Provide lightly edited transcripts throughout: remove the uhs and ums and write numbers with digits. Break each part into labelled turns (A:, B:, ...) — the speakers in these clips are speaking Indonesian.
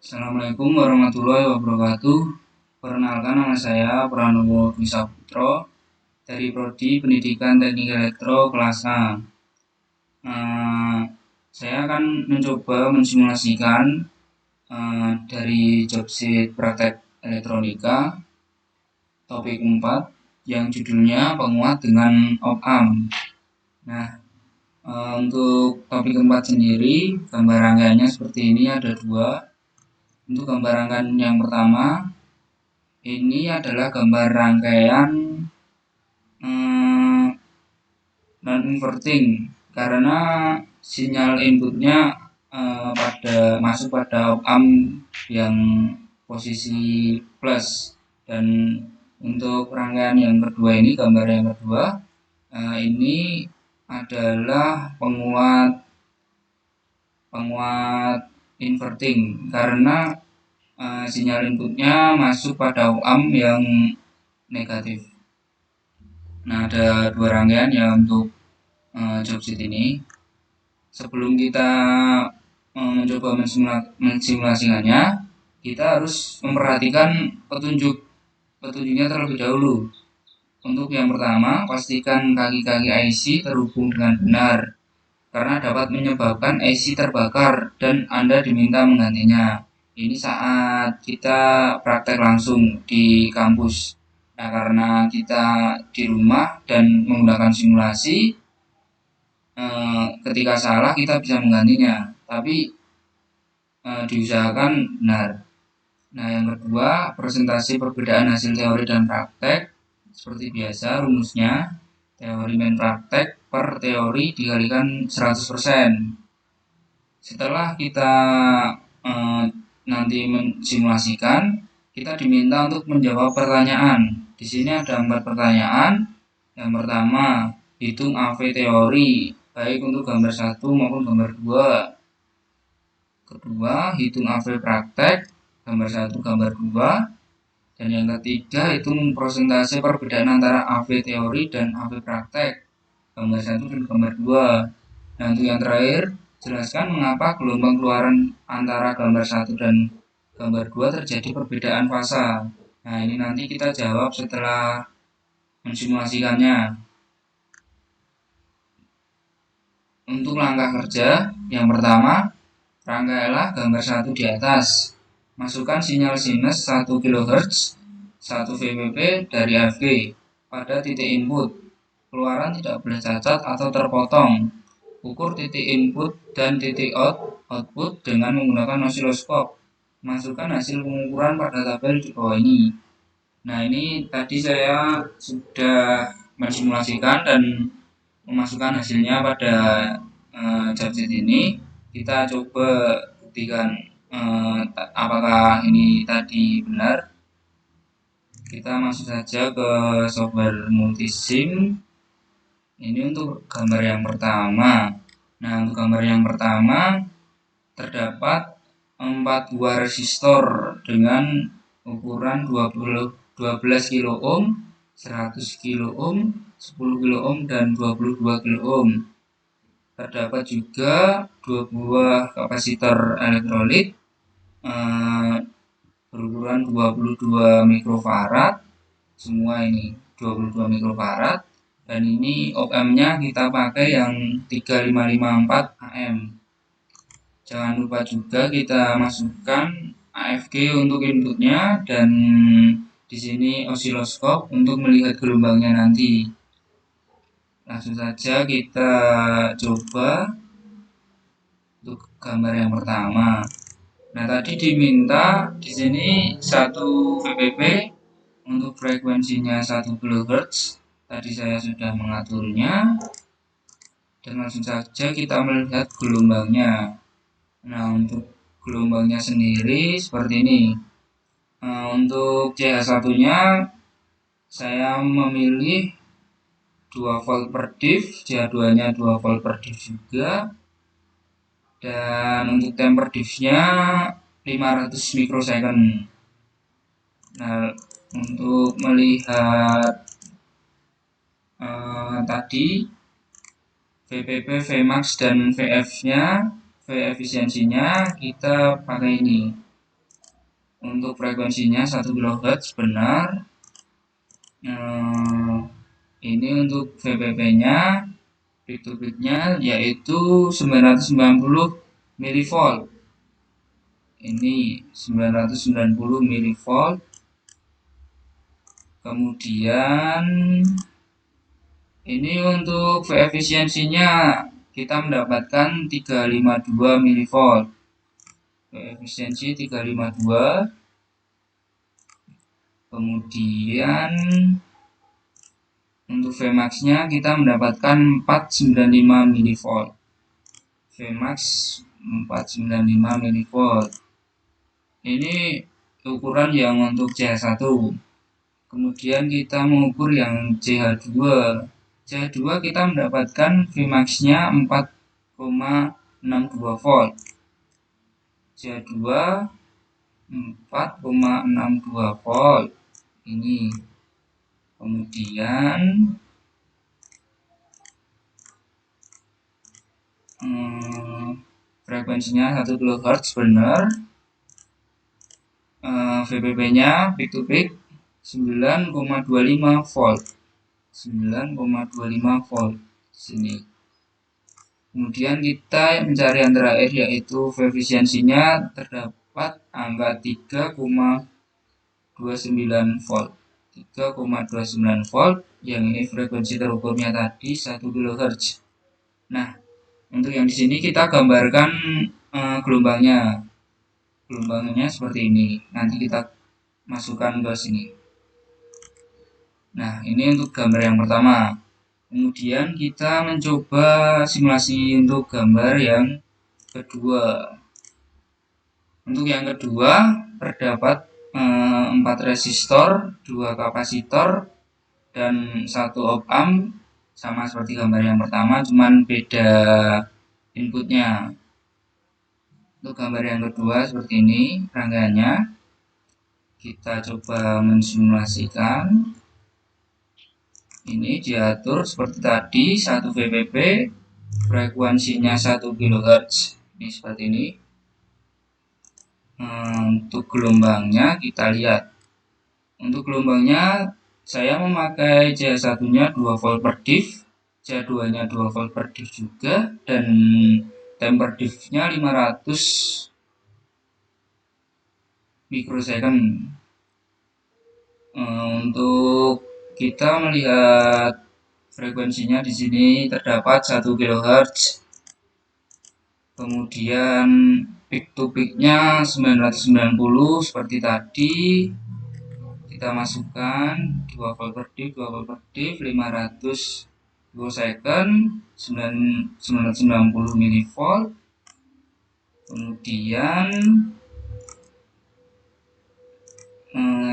A: Assalamualaikum warahmatullahi wabarakatuh. Perkenalkan, nama saya Pranowo Dwi Saputro dari Prodi Pendidikan Teknik Elektro kelas A. Saya akan mencoba mensimulasikan dari jobsheet praktek elektronika topik 4 yang judulnya penguat dengan op-amp. Nah, untuk topik 4 sendiri, gambar rangkaiannya seperti ini, ada dua. Untuk gambar rangkaian yang pertama, ini adalah gambar rangkaian non-inverting karena sinyal inputnya masuk pada op-amp yang posisi plus. Dan untuk rangkaian yang kedua ini, gambar yang kedua, ini adalah penguat inverting karena sinyal inputnya masuk pada op-amp yang negatif. Nah, ada dua rangkaian ya untuk jobsheet ini. Sebelum kita mencoba mensimulasikannya, kita harus memperhatikan petunjuknya terlebih dahulu. Untuk yang pertama, pastikan kaki-kaki IC terhubung dengan benar, karena dapat menyebabkan IC terbakar dan Anda diminta menggantinya. Ini saat kita praktek langsung di kampus. Nah, karena kita di rumah dan menggunakan simulasi, ketika salah kita bisa menggantinya, tapi diusahakan benar. Nah, yang kedua, presentasi perbedaan hasil teori dan praktek. Seperti biasa, rumusnya teori main praktek per teori dikalikan 100%. Setelah kita nanti mensimulasikan, kita diminta untuk menjawab pertanyaan. Di sini ada 4 pertanyaan. Yang pertama, hitung AV teori, baik untuk gambar 1 maupun gambar 2. Kedua, hitung AV praktek, gambar 1, gambar 2. Dan yang ketiga, hitung persentase perbedaan antara AV teori dan AV praktek, gambar 1 dan gambar 2. Dan untuk yang terakhir, jelaskan mengapa gelombang keluaran antara gambar 1 dan gambar 2 terjadi perbedaan fasa. Nah, ini nanti kita jawab setelah mensimulasikannya. Untuk langkah kerja, yang pertama, rangkailah gambar 1 di atas. Masukkan sinyal sinus 1 kHz, 1 VPP dari AFG pada titik input. Keluaran tidak boleh cacat atau terpotong. Ukur titik input dan titik output dengan menggunakan osiloskop. Masukkan hasil pengukuran pada tabel di bawah ini. Nah, ini tadi saya sudah mensimulasikan dan memasukkan hasilnya pada jobsheet ini. Kita coba buktikan apakah ini tadi benar. Kita masuk saja ke software multisim. Ini untuk gambar yang pertama. Nah, untuk gambar yang pertama terdapat 4 buah resistor dengan ukuran 12 kilo ohm, 100 kilo ohm, 10 kilo ohm, dan 22 kilo ohm. Terdapat juga 2 buah kapasitor elektrolit berukuran 22 mikrofarad. Semua ini 22 mikrofarad. Dan ini op-amp-nya kita pakai yang 3554 AM. Jangan lupa juga kita masukkan AFG untuk inputnya dan di sini osiloskop untuk melihat gelombangnya nanti. Langsung saja kita coba untuk gambar yang pertama. Nah, tadi diminta di sini 1 VPP untuk frekuensinya 1 kHz. Tadi saya sudah mengaturnya. Dan langsung saja kita melihat gelombangnya. Nah, untuk gelombangnya sendiri seperti ini. Untuk CH1-nya saya memilih 2 volt per div, CH2-nya 2 volt per div juga. Dan untuk temper div-nya 500 mikrosecond. Nah, untuk melihat tadi VPP, Vmax dan VF-nya, V efisiensinya kita pakai ini Untuk frekuensinya 1 kHz benar. Ini untuk VPP-nya, peak to peak-nya yaitu 990 mV. Ini 990 mV. Kemudian ini untuk efisiensinya kita mendapatkan 352 mV. Efisiensi 352. Kemudian untuk Vmax-nya kita mendapatkan 495 mV. Vmax 495 mV. Ini ukuran yang untuk CH1. Kemudian kita mengukur yang CH2. CH2 kita mendapatkan Vmax-nya 4,62 volt. CH2 4,62 volt. Ini. Kemudian frekuensinya 1 kHz benar. VPP-nya peak to peak 9,25 volt. 9,25 volt sini. Kemudian kita mencari yang terakhir yaitu efisiensinya terdapat angka 3,29 volt. 3,29 volt yang ini frekuensi terukurnya tadi 1 kHz. Nah, untuk yang di sini kita gambarkan gelombangnya. Gelombangnya seperti ini. Nanti kita masukkan ke sini. Nah, ini untuk gambar yang pertama. Kemudian kita mencoba simulasi untuk gambar yang kedua. Untuk yang kedua terdapat 4 resistor, 2 kapasitor, dan 1 op amp, sama seperti gambar yang pertama, cuman beda inputnya. Untuk gambar yang kedua seperti ini rangkaiannya. Kita coba mensimulasikan. Ini diatur seperti tadi, 1 VPP, frekuensinya 1 kHz. Ini seperti ini. Untuk gelombangnya kita lihat. Untuk gelombangnya saya memakai CH1-nya 2 volt per div, CH2-nya 2 volt per div juga, dan temper div-nya 500 mikrosecond. Untuk kita melihat frekuensinya di sini terdapat 1 kHz. Kemudian peak to peak-nya 990 seperti tadi. Kita masukkan 2 volt per div, 2 volt per div, 500 mikrosecond, 990 mV. Kemudian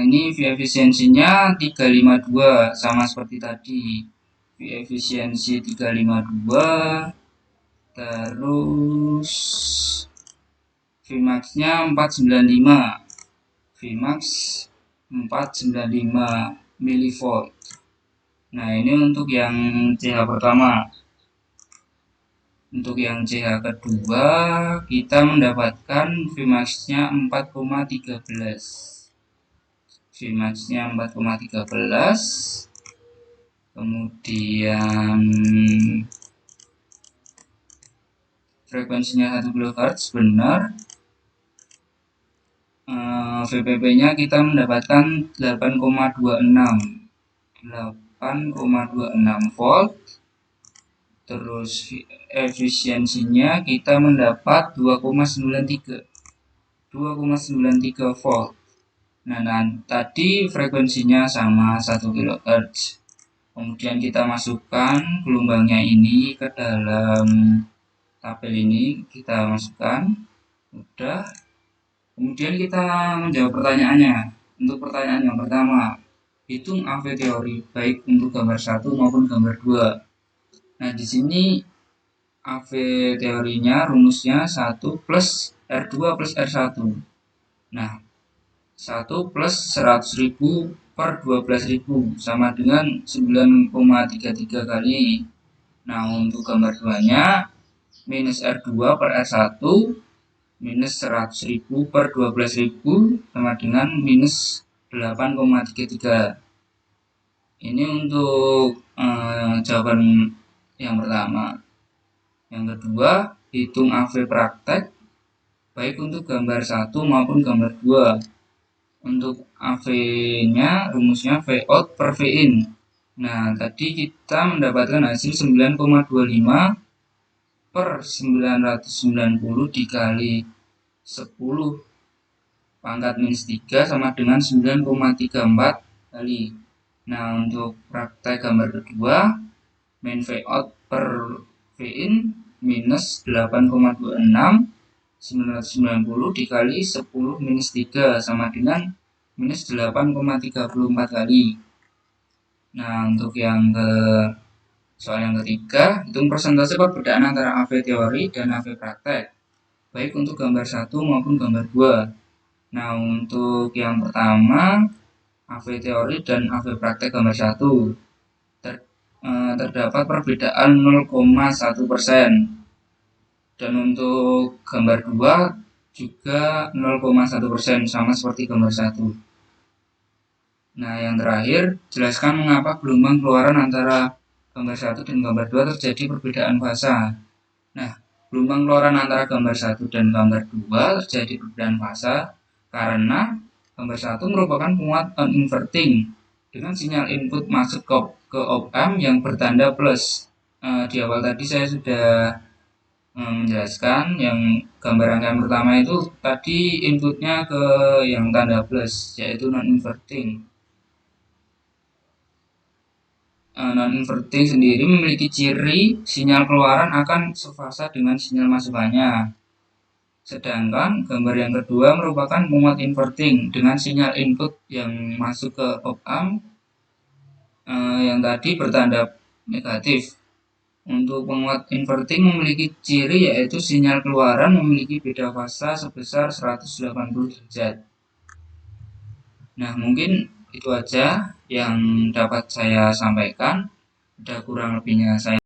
A: ini V efisiensinya 352 sama seperti tadi. V efisiensi 352. Terus Vmax-nya 495. Vmax 495 mV. Nah, ini untuk yang CH pertama. Untuk yang CH kedua kita mendapatkan Vmax-nya 4,13. Vmax-nya 4,13. Kemudian frekuensinya 1 kHz benar. VPP-nya kita mendapatkan 8,26 volt. Terus efisiensinya kita mendapat 2,93 volt. Nah, tadi frekuensinya sama 1 kHz. Kemudian kita masukkan gelombangnya ini ke dalam tabel ini, kita masukkan. Udah. Kemudian kita menjawab pertanyaannya. Untuk pertanyaan yang pertama, hitung AV teori baik untuk gambar 1 maupun gambar 2. Nah, di sini AV teorinya rumusnya 1 plus R2 plus R1. Nah, 1 plus 100.000 per 12.000 sama dengan 9,33 kali. Nah, untuk gambar 2-nya minus R2 per R1 minus 100.000 per 12.000 sama dengan minus 8,33. Ini untuk jawaban yang pertama. Yang kedua, hitung AV praktek baik untuk gambar 1 maupun gambar 2. Untuk AV-nya rumusnya V out per V in. Nah, tadi kita mendapatkan hasil 9,25 per 990 dikali 10 pangkat minus 3 sama dengan 9,34 kali. Nah, untuk praktek gambar kedua, min V out per V in minus 8,26 990 dikali 10 minus 3 sama dengan minus 8,34 kali. Nah, untuk soal yang ketiga, hitung persentase perbedaan antara AV teori dan AV praktek, baik untuk gambar 1 maupun gambar 2. Nah, untuk yang pertama, AV teori dan AV praktek gambar 1, terdapat perbedaan 0,1%. Dan untuk gambar 2 juga 0,1%, sama seperti gambar 1. Nah, yang terakhir, jelaskan mengapa gelombang keluaran antara gambar 1 dan gambar 2 terjadi perbedaan fasa. Nah, gelombang keluaran antara gambar 1 dan gambar 2 terjadi perbedaan fasa karena gambar 1 merupakan penguat non-inverting dengan sinyal input masuk ke op-amp yang bertanda plus. Di awal tadi saya sudah menjelaskan yang gambar rangkaian pertama itu tadi inputnya ke yang tanda plus, yaitu non-inverting. Non-inverting sendiri memiliki ciri sinyal keluaran akan sefasa dengan sinyal masukannya. Sedangkan gambar yang kedua merupakan penguat inverting dengan sinyal input yang masuk ke op-amp yang tadi bertanda negatif. Untuk penguat inverting memiliki ciri yaitu sinyal keluaran memiliki beda fasa sebesar 180 derajat. Nah, mungkin itu aja yang dapat saya sampaikan. Ada kurang lebihnya saya